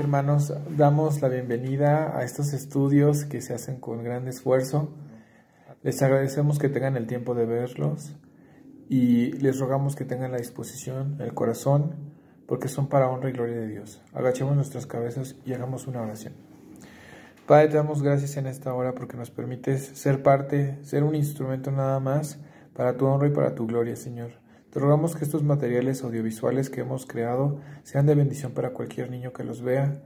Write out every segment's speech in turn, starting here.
hermanos, damos la bienvenida a estos estudios que se hacen con gran esfuerzo. Les agradecemos que tengan el tiempo de verlos y les rogamos que tengan la disposición, el corazón, porque son para honra y gloria de Dios. Agachemos nuestras cabezas y hagamos una oración. Padre, te damos gracias en esta hora porque nos permites ser parte, ser un instrumento nada más para tu honra y para tu gloria, Señor. Te rogamos que estos materiales audiovisuales que hemos creado sean de bendición para cualquier niño que los vea.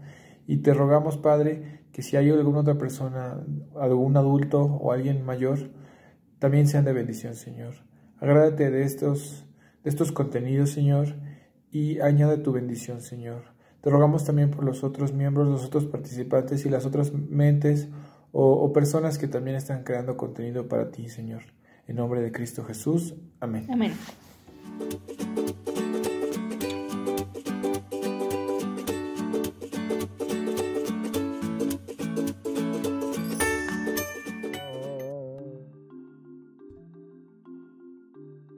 Y te rogamos, Padre, que si hay alguna otra persona, algún adulto o alguien mayor, también sean de bendición, Señor. Agrádate de estos contenidos, Señor, y añade tu bendición, Señor. Te rogamos también por los otros miembros, los otros participantes y las otras mentes o personas que también están creando contenido para ti, Señor. En nombre de Cristo Jesús. Amén. Amén.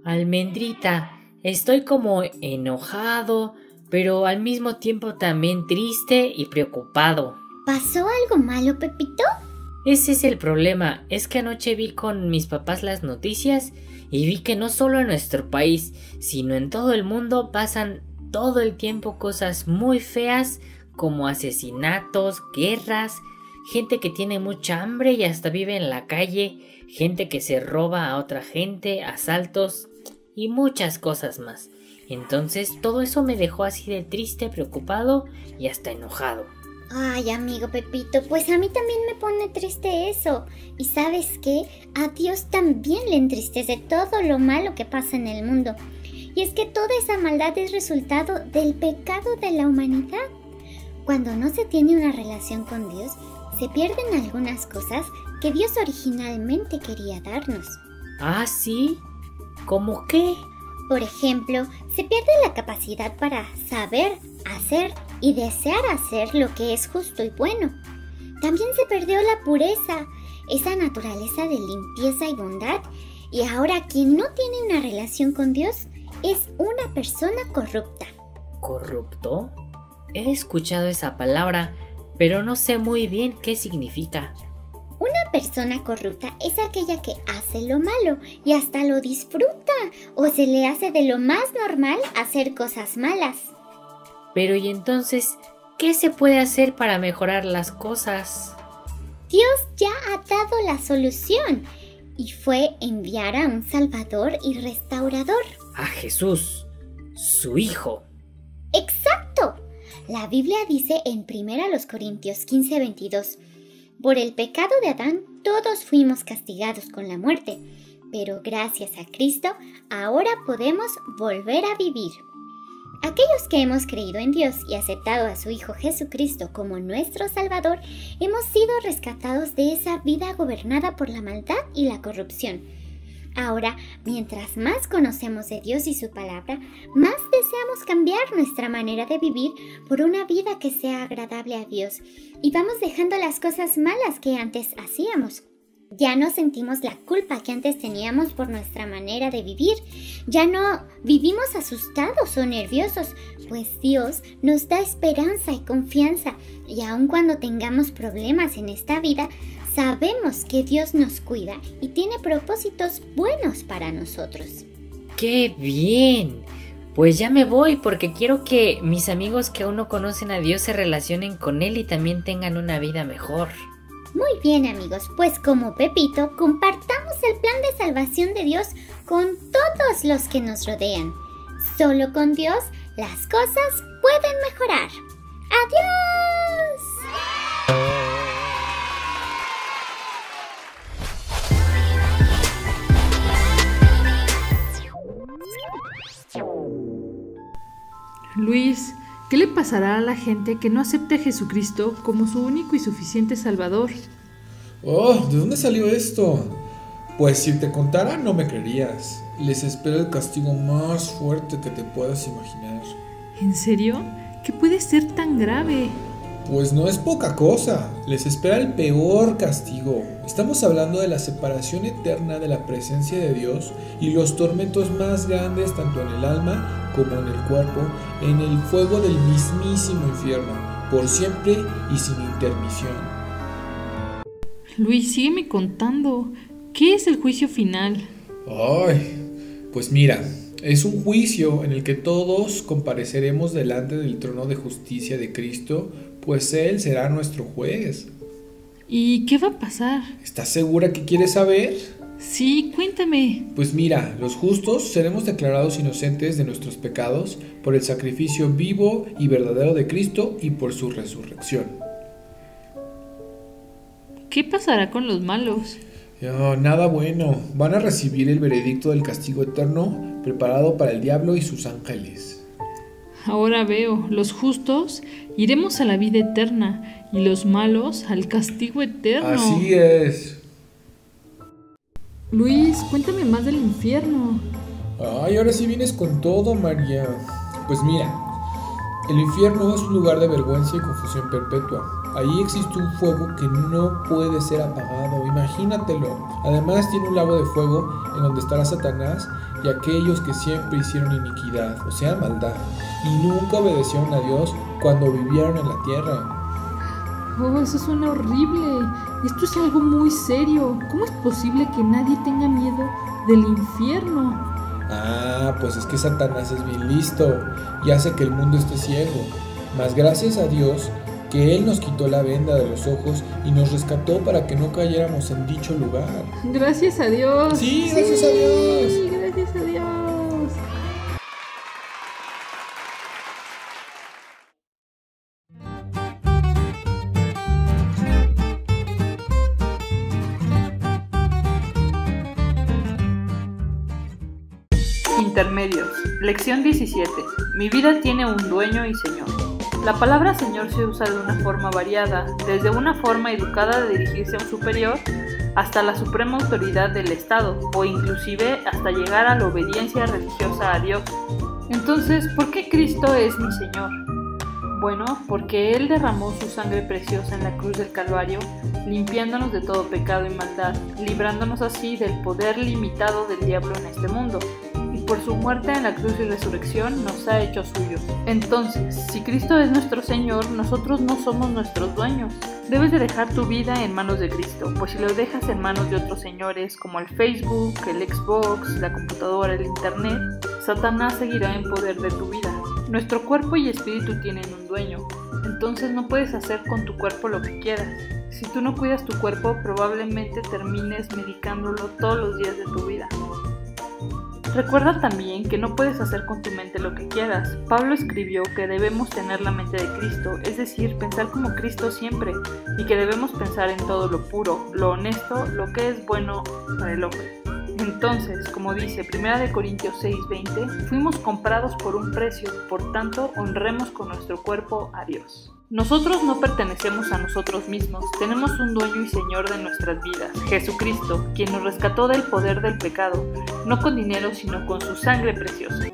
Almendrita, estoy como enojado, pero al mismo tiempo también triste y preocupado. ¿Pasó algo malo, Pepito? Ese es el problema, es que anoche vi con mis papás las noticias y vi que no solo en nuestro país, sino en todo el mundo pasan todo el tiempo cosas muy feas como asesinatos, guerras, gente que tiene mucha hambre y hasta vive en la calle, gente que se roba a otra gente, asaltos y muchas cosas más. Entonces todo eso me dejó así de triste, preocupado y hasta enojado. Ay, amigo Pepito, pues a mí también me pone triste eso. ¿Y sabes qué? A Dios también le entristece todo lo malo que pasa en el mundo. Y es que toda esa maldad es resultado del pecado de la humanidad. Cuando no se tiene una relación con Dios, se pierden algunas cosas que Dios originalmente quería darnos. ¿Ah, sí? ¿Cómo qué? Por ejemplo, se pierde la capacidad para saber, hacer y desear hacer lo que es justo y bueno. También se perdió la pureza, esa naturaleza de limpieza y bondad, y ahora quien no tiene una relación con Dios es una persona corrupta. ¿Corrupto? He escuchado esa palabra, pero no sé muy bien qué significa. Una persona corrupta es aquella que hace lo malo y hasta lo disfruta, o se le hace de lo más normal hacer cosas malas. Pero ¿y entonces qué se puede hacer para mejorar las cosas? Dios ya ha dado la solución y fue enviar a un Salvador y restaurador. A Jesús, su Hijo. ¡Exacto! La Biblia dice en 1 Corintios 15:22: por el pecado de Adán todos fuimos castigados con la muerte, pero gracias a Cristo ahora podemos volver a vivir. Aquellos que hemos creído en Dios y aceptado a su Hijo Jesucristo como nuestro Salvador, hemos sido rescatados de esa vida gobernada por la maldad y la corrupción. Ahora, mientras más conocemos de Dios y su palabra, más deseamos cambiar nuestra manera de vivir por una vida que sea agradable a Dios, y vamos dejando las cosas malas que antes hacíamos. Ya no sentimos la culpa que antes teníamos por nuestra manera de vivir. Ya no vivimos asustados o nerviosos, pues Dios nos da esperanza y confianza. Y aun cuando tengamos problemas en esta vida, sabemos que Dios nos cuida y tiene propósitos buenos para nosotros. ¡Qué bien! Pues ya me voy porque quiero que mis amigos que aún no conocen a Dios se relacionen con Él y también tengan una vida mejor. Muy bien, amigos, pues como Pepito, compartamos el plan de salvación de Dios con todos los que nos rodean. Solo con Dios las cosas pueden mejorar. ¡Adiós! Luis, ¿qué le pasará a la gente que no acepte a Jesucristo como su único y suficiente Salvador? Oh, ¿de dónde salió esto? Pues si te contara no me creerías. Les espera el castigo más fuerte que te puedas imaginar. ¿En serio? ¿Qué puede ser tan grave? Pues no es poca cosa, les espera el peor castigo. Estamos hablando de la separación eterna de la presencia de Dios y los tormentos más grandes tanto en el alma como en el cuerpo, en el fuego del mismísimo infierno. por siempre y sin intermisión. Luis, sígueme contando. ¿Qué es el juicio final? Ay, pues mira, es un juicio en el que todos compareceremos delante del trono de justicia de Cristo, pues Él será nuestro juez. ¿Y qué va a pasar? ¿Estás segura que quieres saber? Sí, cuéntame. Pues mira, los justos seremos declarados inocentes de nuestros pecados por el sacrificio vivo y verdadero de Cristo y por su resurrección. ¿Qué pasará con los malos? No, nada bueno. Van a recibir el veredicto del castigo eterno preparado para el diablo y sus ángeles. Ahora veo, los justos iremos a la vida eterna y los malos al castigo eterno. Así es. Luis, cuéntame más del infierno. Ay, ahora sí vienes con todo, María. Pues mira, el infierno es un lugar de vergüenza y confusión perpetua. Ahí existe un fuego que no puede ser apagado, imagínatelo. Además tiene un lago de fuego en donde estará Satanás y aquellos que siempre hicieron iniquidad, o sea, maldad, y nunca obedecieron a Dios cuando vivieron en la tierra. Oh, eso suena horrible. Esto es algo muy serio. ¿Cómo es posible que nadie tenga miedo del infierno? Ah, pues es que Satanás es bien listo y hace que el mundo esté ciego. Mas gracias a Dios que Él nos quitó la venda de los ojos y nos rescató para que no cayéramos en dicho lugar. Gracias a Dios. Sí, gracias a Dios. Sí, gracias a Dios. Intermedios. Lección 17. Mi vida tiene un dueño y señor. La palabra señor se usa de una forma variada, desde una forma educada de dirigirse a un superior hasta la suprema autoridad del Estado, o inclusive hasta llegar a la obediencia religiosa a Dios. Entonces, ¿por qué Cristo es mi Señor? Bueno, porque Él derramó su sangre preciosa en la cruz del Calvario, limpiándonos de todo pecado y maldad, librándonos así del poder limitado del diablo en este mundo. Por su muerte en la cruz y resurrección nos ha hecho suyos. Entonces, si Cristo es nuestro Señor, nosotros no somos nuestros dueños. Debes de dejar tu vida en manos de Cristo, pues si lo dejas en manos de otros señores como el Facebook, el Xbox, la computadora, el Internet, Satanás seguirá en poder de tu vida. Nuestro cuerpo y espíritu tienen un dueño, entonces no puedes hacer con tu cuerpo lo que quieras. Si tú no cuidas tu cuerpo, probablemente termines medicándolo todos los días de tu vida. Recuerda también que no puedes hacer con tu mente lo que quieras. Pablo escribió que debemos tener la mente de Cristo, es decir, pensar como Cristo siempre, y que debemos pensar en todo lo puro, lo honesto, lo que es bueno para el hombre. Entonces, como dice 1 Corintios 6:20, fuimos comprados por un precio, por tanto, honremos con nuestro cuerpo a Dios. Nosotros no pertenecemos a nosotros mismos, tenemos un dueño y señor de nuestras vidas, Jesucristo, quien nos rescató del poder del pecado, no con dinero sino con su sangre preciosa.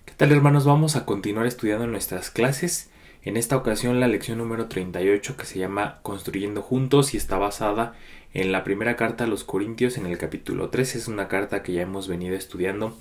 ¿Qué tal, hermanos? Vamos a continuar estudiando nuestras clases. En esta ocasión la lección número 38, que se llama Construyendo Juntos y está basada en la primera carta a los Corintios en el capítulo 3. Es una carta que ya hemos venido estudiando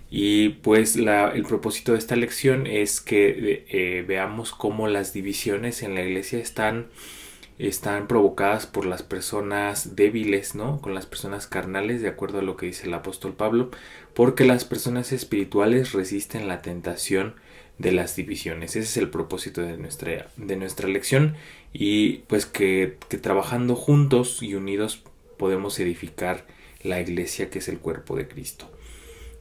y pues el propósito de esta lección es que veamos cómo las divisiones en la iglesia están provocadas por las personas débiles, ¿no? Con las personas carnales, de acuerdo a lo que dice el apóstol Pablo, porque las personas espirituales resisten la tentación de las divisiones. Ese es el propósito de nuestra lección, y pues que trabajando juntos y unidos podemos edificar la iglesia, que es el cuerpo de Cristo.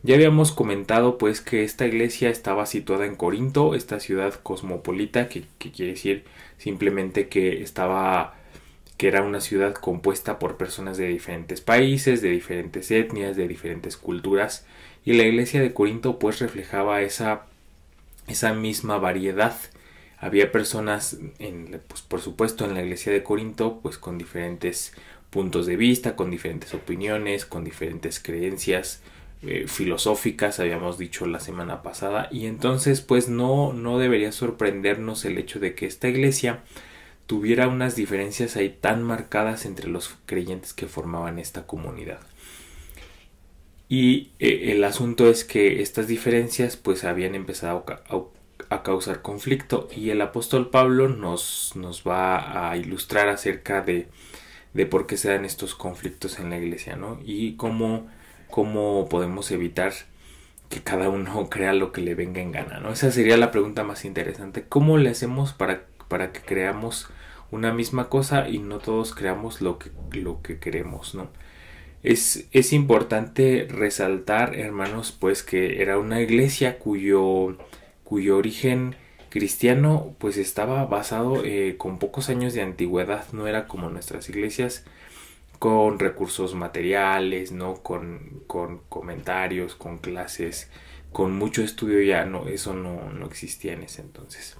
Ya habíamos comentado pues que esta iglesia estaba situada en Corinto, esta ciudad cosmopolita, que quiere decir simplemente que era una ciudad compuesta por personas de diferentes países, de diferentes etnias, de diferentes culturas, y la iglesia de Corinto pues reflejaba esa misma variedad. Había personas, pues por supuesto, en la iglesia de Corinto, pues con diferentes puntos de vista, con diferentes opiniones, con diferentes creencias filosóficas, habíamos dicho la semana pasada, y entonces pues no debería sorprendernos el hecho de que esta iglesia tuviera unas diferencias ahí tan marcadas entre los creyentes que formaban esta comunidad. Y el asunto es que estas diferencias pues habían empezado a causar conflicto, y el apóstol Pablo nos va a ilustrar acerca de por qué se dan estos conflictos en la iglesia, ¿no? Y cómo podemos evitar que cada uno crea lo que le venga en gana, ¿no? Esa sería la pregunta más interesante. ¿Cómo le hacemos para que creamos una misma cosa y no todos creamos lo que queremos, ¿no? Es importante resaltar, hermanos, pues que era una iglesia cuyo origen cristiano pues estaba basado con pocos años de antigüedad. No era como nuestras iglesias con recursos materiales, ¿no? Con comentarios, con clases, con mucho estudio. Ya no, eso no existía en ese entonces.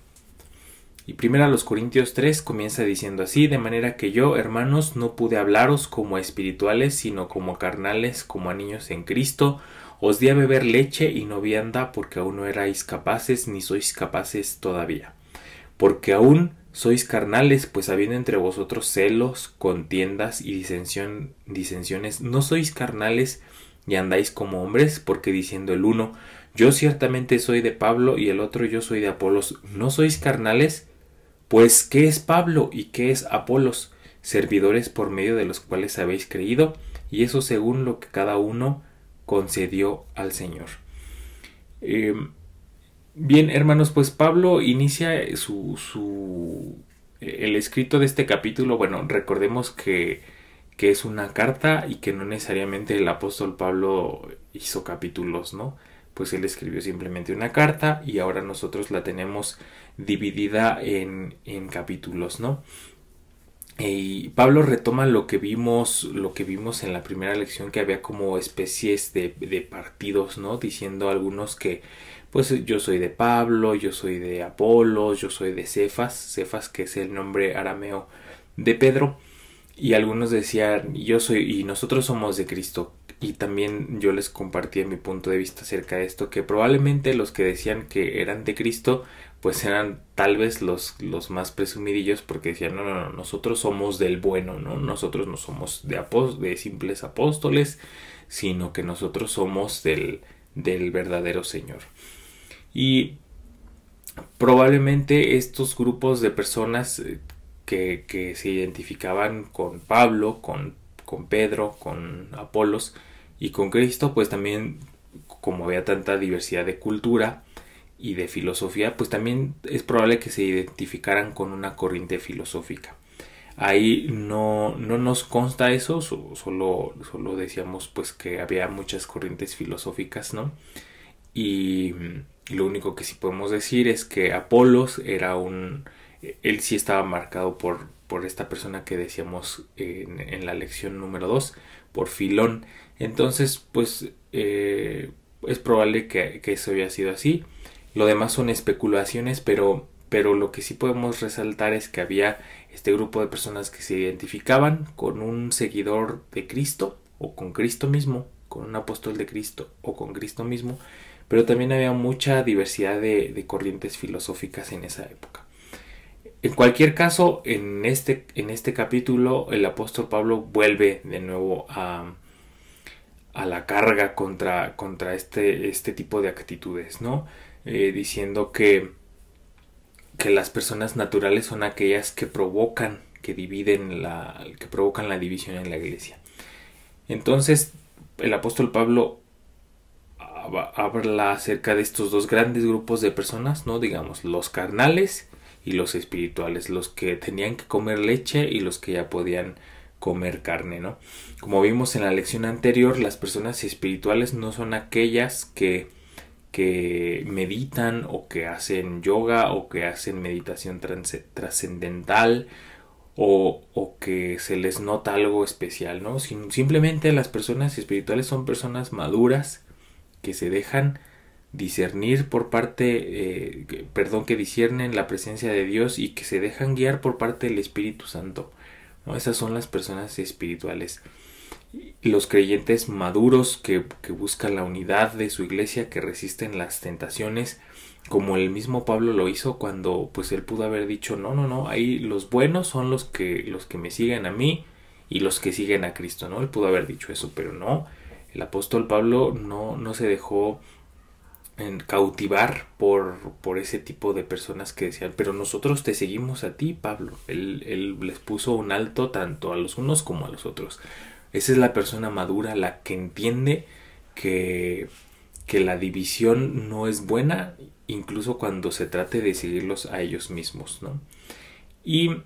Y 1 Corintios 3 comienza diciendo así: de manera que yo, hermanos, no pude hablaros como a espirituales, sino como a carnales, como a niños en Cristo. Os di a beber leche y no vianda, porque aún no erais capaces, ni sois capaces todavía. Porque aún sois carnales, pues habiendo entre vosotros celos, contiendas y disensiones, no sois carnales y andáis como hombres, porque diciendo el uno, yo ciertamente soy de Pablo, y el otro, yo soy de Apolos, ¿no sois carnales? Pues, ¿qué es Pablo y qué es Apolos? Servidores por medio de los cuales habéis creído, y eso según lo que cada uno concedió al Señor. Bien, hermanos, pues Pablo inicia el escrito de este capítulo. Bueno, recordemos que es una carta y que no necesariamente el apóstol Pablo hizo capítulos, ¿no? Pues él escribió simplemente una carta y ahora nosotros la tenemos dividida en capítulos, ¿no? Y Pablo retoma lo que vimos en la primera lección, que había como especies de partidos, ¿no? Diciendo algunos que pues yo soy de Pablo, yo soy de Apolos, yo soy de Cefas, que es el nombre arameo de Pedro, y algunos decían yo soy y nosotros somos de Cristo. Y también yo les compartí mi punto de vista acerca de esto, que probablemente los que decían que eran de Cristo pues eran tal vez los más presumidillos, porque decían no, nosotros somos del bueno, ¿no? Nosotros no somos de simples apóstoles, sino que nosotros somos del verdadero Señor. Y probablemente estos grupos de personas que se identificaban con Pablo, con Pedro, con Apolos y con Cristo, pues también, como había tanta diversidad de cultura y de filosofía, pues también es probable que se identificaran con una corriente filosófica. Ahí no nos consta eso, solo decíamos pues que había muchas corrientes filosóficas, ¿no? Y lo único que sí podemos decir es que Apolos él sí estaba marcado por esta persona que decíamos en la lección número 2, por Filón. Entonces pues es probable que eso haya sido así. Lo demás son especulaciones, pero lo que sí podemos resaltar es que había este grupo de personas que se identificaban con un seguidor de Cristo o con Cristo mismo, con un apóstol de Cristo o con Cristo mismo, pero también había mucha diversidad de corrientes filosóficas en esa época. En cualquier caso, en este capítulo el apóstol Pablo vuelve de nuevo a la carga contra este tipo de actitudes, ¿no? Diciendo que las personas naturales son aquellas que provocan la división en la iglesia. Entonces el apóstol Pablo habla acerca de estos dos grandes grupos de personas, ¿no? Digamos, los carnales y los espirituales, los que tenían que comer leche y los que ya podían comer carne, ¿no? Como vimos en la lección anterior, las personas espirituales no son aquellas que meditan o que hacen yoga o que hacen meditación trascendental o que se les nota algo especial, ¿no? Simplemente las personas espirituales son personas maduras que se dejan discernir que disciernen la presencia de Dios y que se dejan guiar por parte del Espíritu Santo, ¿no? Esas son las personas espirituales. Los creyentes maduros que buscan la unidad de su iglesia, que resisten las tentaciones, como el mismo Pablo lo hizo cuando pues él pudo haber dicho no, ahí los buenos son los que me siguen a mí y los que siguen a Cristo, ¿no? Él pudo haber dicho eso, pero no, El apóstol Pablo no se dejó cautivar por ese tipo de personas que decían, pero nosotros te seguimos a ti, Pablo. Él les puso un alto tanto a los unos como a los otros. Esa es la persona madura, la que entiende que la división no es buena, incluso cuando se trate de seguirlos a ellos mismos, ¿no? Y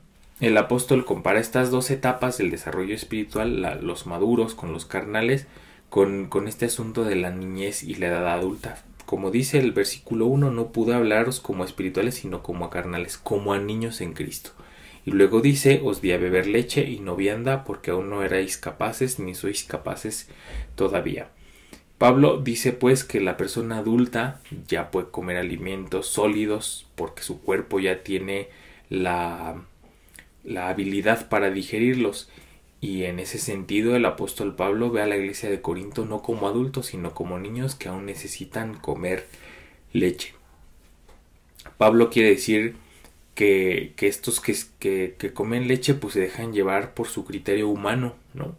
el apóstol compara estas dos etapas del desarrollo espiritual, los maduros con los carnales, con este asunto de la niñez y la edad adulta. Como dice el versículo 1, no pude hablaros como a espirituales, sino como a carnales, como a niños en Cristo. Y luego dice, os di a beber leche y no vianda, porque aún no erais capaces, ni sois capaces todavía. Pablo dice pues que la persona adulta ya puede comer alimentos sólidos, porque su cuerpo ya tiene la habilidad para digerirlos. Y en ese sentido el apóstol Pablo ve a la iglesia de Corinto no como adultos, sino como niños que aún necesitan comer leche. Pablo quiere decir que estos que comen leche pues se dejan llevar por su criterio humano, ¿no?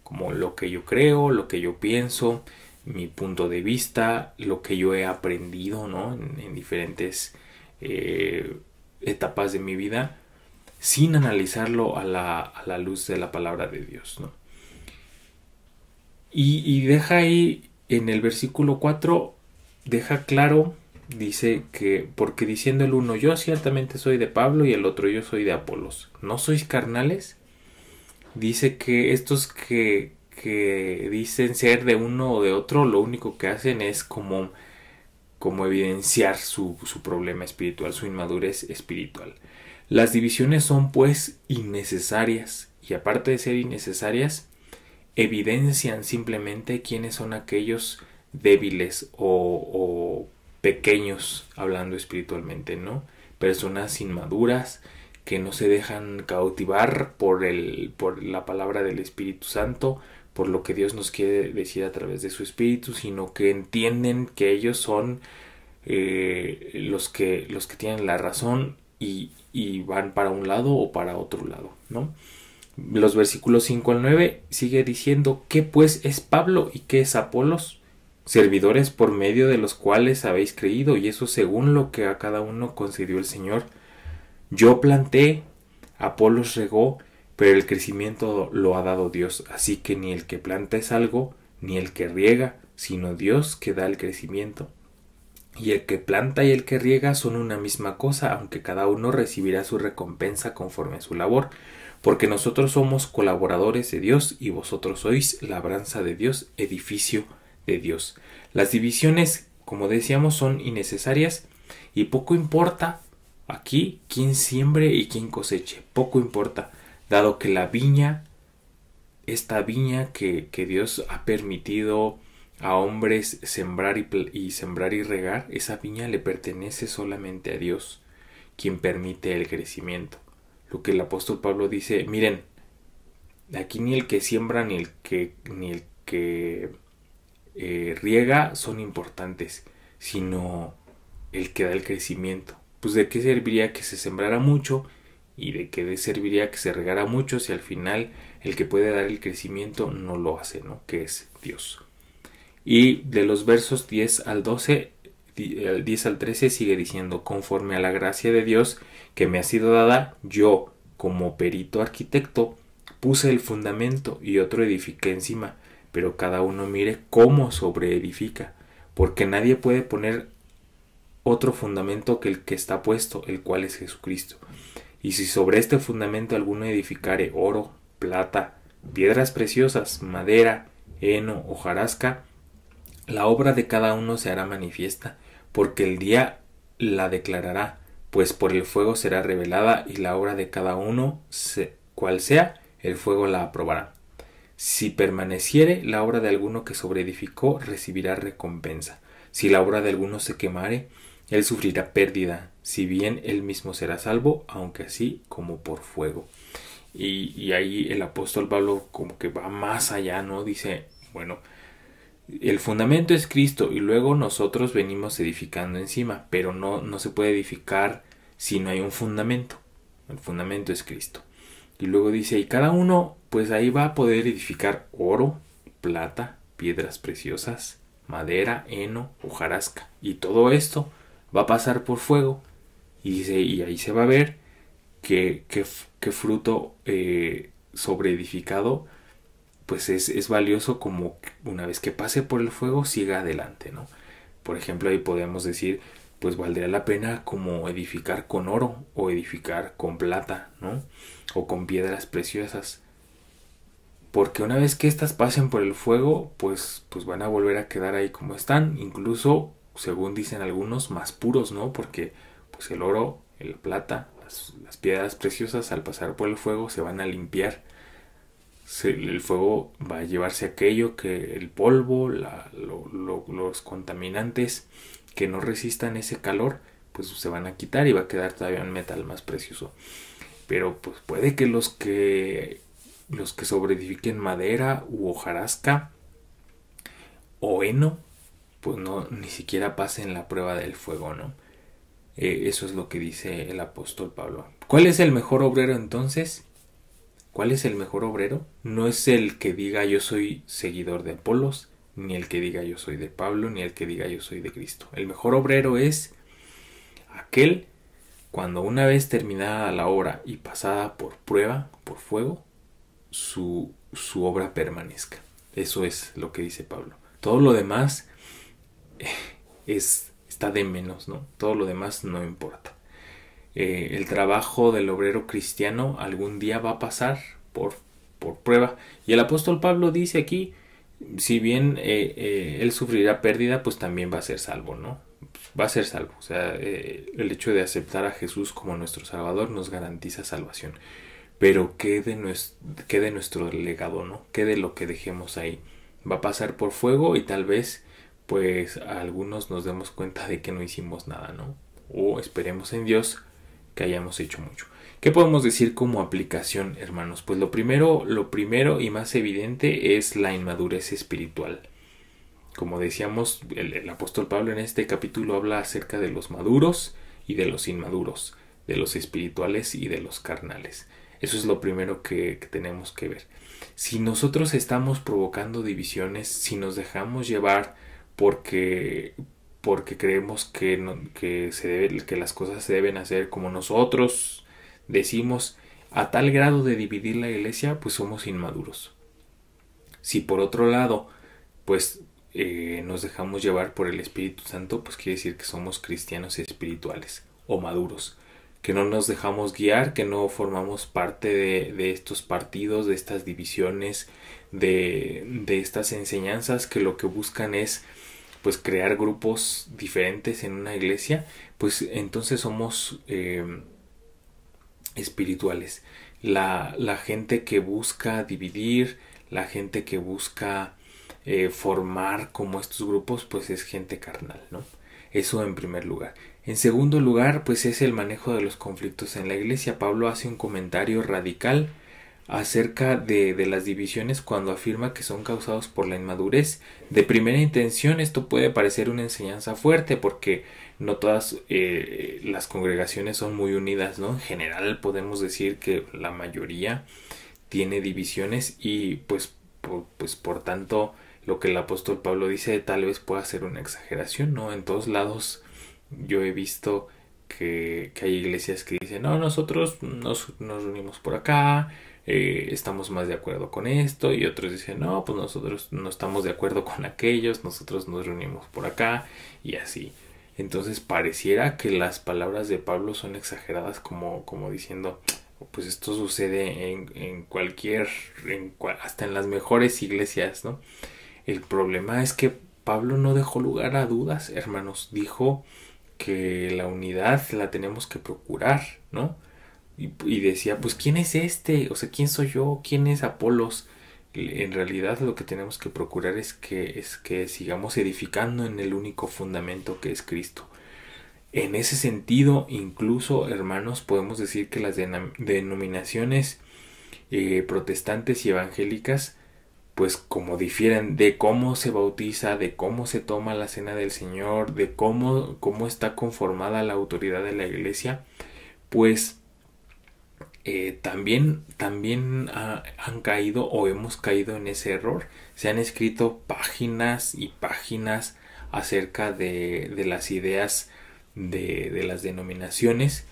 Como lo que yo creo, lo que yo pienso, mi punto de vista, lo que yo he aprendido, ¿no? En diferentes etapas de mi vida, sin analizarlo a la luz de la palabra de Dios, ¿no? Y deja ahí en el versículo 4, deja claro, dice que, porque diciendo el uno, yo ciertamente soy de Pablo, y el otro, yo soy de Apolos, ¿no sois carnales? Dice que estos que dicen ser de uno o de otro, lo único que hacen es como evidenciar su problema espiritual, su inmadurez espiritual. Las divisiones son pues innecesarias, y aparte de ser innecesarias, evidencian simplemente quiénes son aquellos débiles o pequeños, hablando espiritualmente, ¿no? Personas inmaduras que no se dejan cautivar por la palabra del Espíritu Santo, por lo que Dios nos quiere decir a través de su Espíritu, sino que entienden que ellos son los que tienen la razón y van para un lado o para otro lado, ¿no? Los versículos 5 al 9 sigue diciendo, ¿qué pues es Pablo y qué es Apolos? Servidores por medio de los cuales habéis creído, y eso según lo que a cada uno concedió el Señor. Yo planté, Apolos regó, pero el crecimiento lo ha dado Dios, así que ni el que planta es algo, ni el que riega, sino Dios que da el crecimiento. Y el que planta y el que riega son una misma cosa, aunque cada uno recibirá su recompensa conforme a su labor, porque nosotros somos colaboradores de Dios y vosotros sois labranza de Dios, edificio de Dios. Las divisiones, como decíamos, son innecesarias y poco importa aquí quién siembre y quién coseche, poco importa, dado que la viña, esta viña que Dios ha permitido a hombres sembrar y regar, esa viña le pertenece solamente a Dios, quien permite el crecimiento. Lo que el apóstol Pablo dice, miren, aquí ni el que siembra ni el que riega son importantes, sino el que da el crecimiento. Pues de qué serviría que se sembrara mucho y de qué serviría que se regara mucho si al final el que puede dar el crecimiento no lo hace, ¿no? Que es Dios. Y de los versos 10 al 12, 10 al 13 sigue diciendo, conforme a la gracia de Dios que me ha sido dada, yo, como perito arquitecto, puse el fundamento y otro edifiqué encima, pero cada uno mire cómo sobreedifica, porque nadie puede poner otro fundamento que el que está puesto, el cual es Jesucristo. Y si sobre este fundamento alguno edificare oro, plata, piedras preciosas, madera, heno, hojarasca, la obra de cada uno se hará manifiesta, porque el día la declarará, pues por el fuego será revelada, y la obra de cada uno, cual sea, el fuego la aprobará. Si permaneciere la obra de alguno que sobreedificó, recibirá recompensa. Si la obra de alguno se quemare, él sufrirá pérdida, si bien él mismo será salvo, aunque así como por fuego. Y ahí el apóstol Pablo como que va más allá, ¿no? Dice, bueno, el fundamento es Cristo y luego nosotros venimos edificando encima, pero no se puede edificar si no hay un fundamento. El fundamento es Cristo. Y luego dice, y cada uno pues ahí va a poder edificar oro, plata, piedras preciosas, madera, heno, hojarasca. Y todo esto va a pasar por fuego. Y ahí se va a ver qué fruto sobreedificado pues es valioso, como una vez que pase por el fuego siga adelante, ¿no? Por ejemplo, ahí podemos decir, pues valdría la pena como edificar con oro o edificar con plata, ¿no? O con piedras preciosas. Porque una vez que estas pasen por el fuego, pues van a volver a quedar ahí como están, incluso, según dicen algunos, más puros, ¿no? Porque pues el oro, la plata, las piedras preciosas al pasar por el fuego se van a limpiar. El fuego va a llevarse aquello que el polvo, los contaminantes que no resistan ese calor, pues se van a quitar y va a quedar todavía un metal más precioso. Pero pues puede que los que sobreedifiquen madera u hojarasca o heno, pues no, ni siquiera pasen la prueba del fuego, ¿no? Eso es lo que dice el apóstol Pablo. ¿Cuál es el mejor obrero entonces? ¿Cuál es el mejor obrero? No es el que diga yo soy seguidor de Apolos, ni el que diga yo soy de Pablo, ni el que diga yo soy de Cristo. El mejor obrero es aquel cuando una vez terminada la obra y pasada por prueba, por fuego, su obra permanezca. Eso es lo que dice Pablo. Todo lo demás está de menos, ¿no? Todo lo demás no importa. El trabajo del obrero cristiano algún día va a pasar por prueba. Y el apóstol Pablo dice aquí, si bien él sufrirá pérdida, pues también va a ser salvo, ¿no? Va a ser salvo. O sea, el hecho de aceptar a Jesús como nuestro Salvador nos garantiza salvación. Pero ¿qué de nuestro legado, no? ¿Qué de lo que dejemos ahí? Va a pasar por fuego y tal vez pues a algunos nos demos cuenta de que no hicimos nada, ¿no? O esperemos en Dios que hayamos hecho mucho. ¿Qué podemos decir como aplicación, hermanos? Pues lo primero y más evidente es la inmadurez espiritual. Como decíamos, el apóstol Pablo en este capítulo habla acerca de los maduros y de los inmaduros, de los espirituales y de los carnales. Eso es lo primero que tenemos que ver. Si nosotros estamos provocando divisiones, si nos dejamos llevar porque creemos que las cosas se deben hacer como nosotros decimos, a tal grado de dividir la iglesia, pues somos inmaduros. Si por otro lado, pues nos dejamos llevar por el Espíritu Santo, pues quiere decir que somos cristianos espirituales o maduros, que no nos dejamos guiar, que no formamos parte de estos partidos, de estas divisiones, de estas enseñanzas que lo que buscan es pues crear grupos diferentes en una iglesia. Pues entonces somos espirituales. La gente que busca dividir, la gente que busca formar como estos grupos, pues es gente carnal, ¿no? Eso en primer lugar. En segundo lugar, pues es el manejo de los conflictos en la iglesia. Pablo hace un comentario radical acerca de las divisiones cuando afirma que son causados por la inmadurez. De primera intención esto puede parecer una enseñanza fuerte porque no todas las congregaciones son muy unidas, ¿no? En general podemos decir que la mayoría tiene divisiones y pues por tanto lo que el apóstol Pablo dice tal vez pueda ser una exageración, ¿no? En todos lados yo he visto que hay iglesias que dicen, no, nosotros nos reunimos por acá, estamos más de acuerdo con esto, y otros dicen, no, pues nosotros no estamos de acuerdo con aquellos, nosotros nos reunimos por acá, y así. Entonces pareciera que las palabras de Pablo son exageradas, como diciendo, pues esto sucede hasta en las mejores iglesias, ¿no? El problema es que Pablo no dejó lugar a dudas, hermanos. Dijo que la unidad la tenemos que procurar, ¿no? Y decía, pues ¿quién es este? O sea, ¿quién soy yo? ¿Quién es Apolos? En realidad lo que tenemos que procurar es que sigamos edificando en el único fundamento que es Cristo. En ese sentido, incluso, hermanos, podemos decir que las denominaciones protestantes y evangélicas, pues como difieren de cómo se bautiza, de cómo se toma la cena del Señor, de cómo está conformada la autoridad de la iglesia, pues también han caído o hemos caído en ese error. Se han escrito páginas y páginas acerca de las ideas de las denominaciones,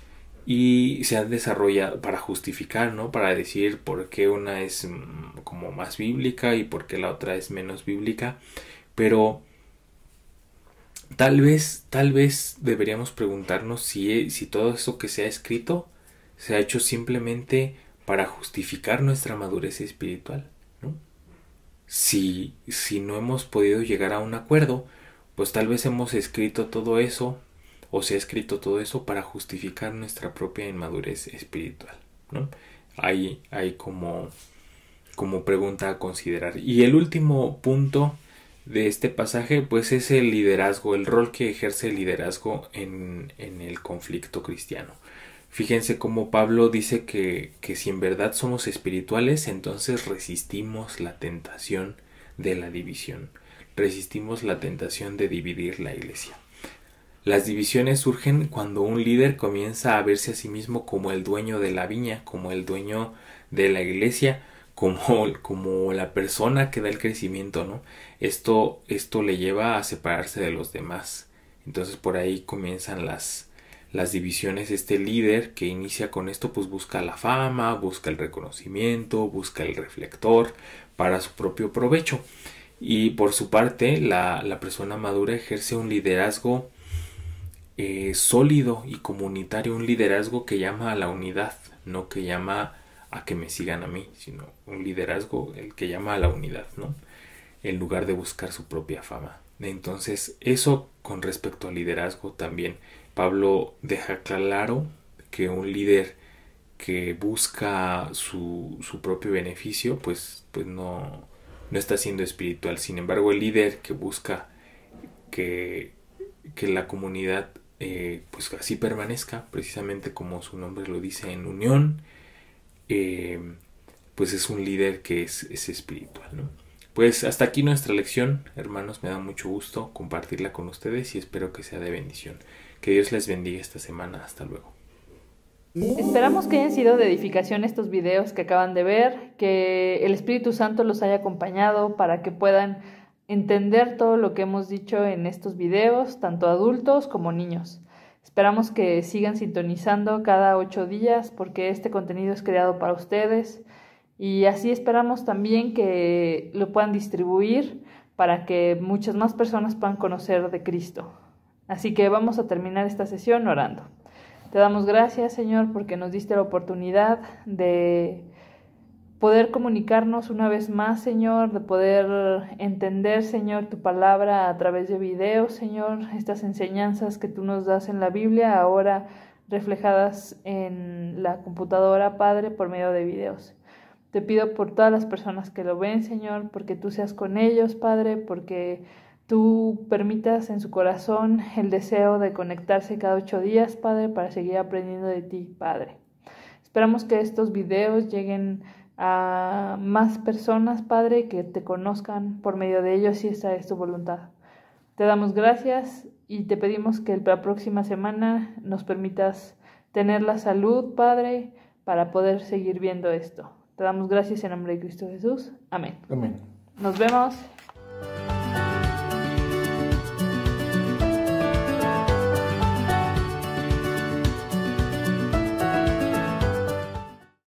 y se han desarrollado para justificar, ¿no? Para decir por qué una es como más bíblica y por qué la otra es menos bíblica. Pero tal vez deberíamos preguntarnos si todo eso que se ha escrito se ha hecho simplemente para justificar nuestra madurez espiritual, ¿no? Si no hemos podido llegar a un acuerdo, pues tal vez hemos escrito todo eso, o se ha escrito todo eso para justificar nuestra propia inmadurez espiritual, ¿no? Hay como pregunta a considerar. Y el último punto de este pasaje, pues, es el liderazgo, el rol que ejerce el liderazgo en el conflicto cristiano. Fíjense cómo Pablo dice que si en verdad somos espirituales, entonces resistimos la tentación de la división, resistimos la tentación de dividir la iglesia. Las divisiones surgen cuando un líder comienza a verse a sí mismo como el dueño de la viña, como el dueño de la iglesia, como la persona que da el crecimiento, ¿no? Esto le lleva a separarse de los demás. Entonces por ahí comienzan las divisiones. Este líder que inicia con esto, pues busca la fama, busca el reconocimiento, busca el reflector para su propio provecho. Y por su parte, la persona madura ejerce un liderazgo sólido y comunitario, un liderazgo que llama a la unidad, no que llama a que me sigan a mí, sino un liderazgo el que llama a la unidad, ¿no? En lugar de buscar su propia fama. Entonces, eso con respecto al liderazgo también. Pablo deja claro que un líder que busca su propio beneficio, pues no está siendo espiritual. Sin embargo, el líder que busca que la comunidad pues así permanezca, precisamente como su nombre lo dice, en unión, pues es un líder que es espiritual, ¿no? Pues hasta aquí nuestra lección, hermanos. Me da mucho gusto compartirla con ustedes y espero que sea de bendición. Que Dios les bendiga esta semana. Hasta luego. Esperamos que hayan sido de edificación estos videos que acaban de ver, que el Espíritu Santo los haya acompañado para que puedan entender todo lo que hemos dicho en estos videos, tanto adultos como niños. Esperamos que sigan sintonizando cada 8 días porque este contenido es creado para ustedes, y así esperamos también que lo puedan distribuir para que muchas más personas puedan conocer de Cristo. Así que vamos a terminar esta sesión orando. Te damos gracias, Señor, porque nos diste la oportunidad de poder comunicarnos una vez más, Señor, de poder entender, Señor, tu palabra a través de videos, Señor, estas enseñanzas que tú nos das en la Biblia, ahora reflejadas en la computadora, Padre, por medio de videos. Te pido por todas las personas que lo ven, Señor, porque tú seas con ellos, Padre, porque tú permitas en su corazón el deseo de conectarse cada 8 días, Padre, para seguir aprendiendo de ti, Padre. Esperamos que estos videos lleguen a más personas, Padre, que te conozcan por medio de ellos, si esta es tu voluntad. Te damos gracias y te pedimos que la próxima semana nos permitas tener la salud, Padre, para poder seguir viendo esto. Te damos gracias en nombre de Cristo Jesús. Amén. Amén. Nos vemos.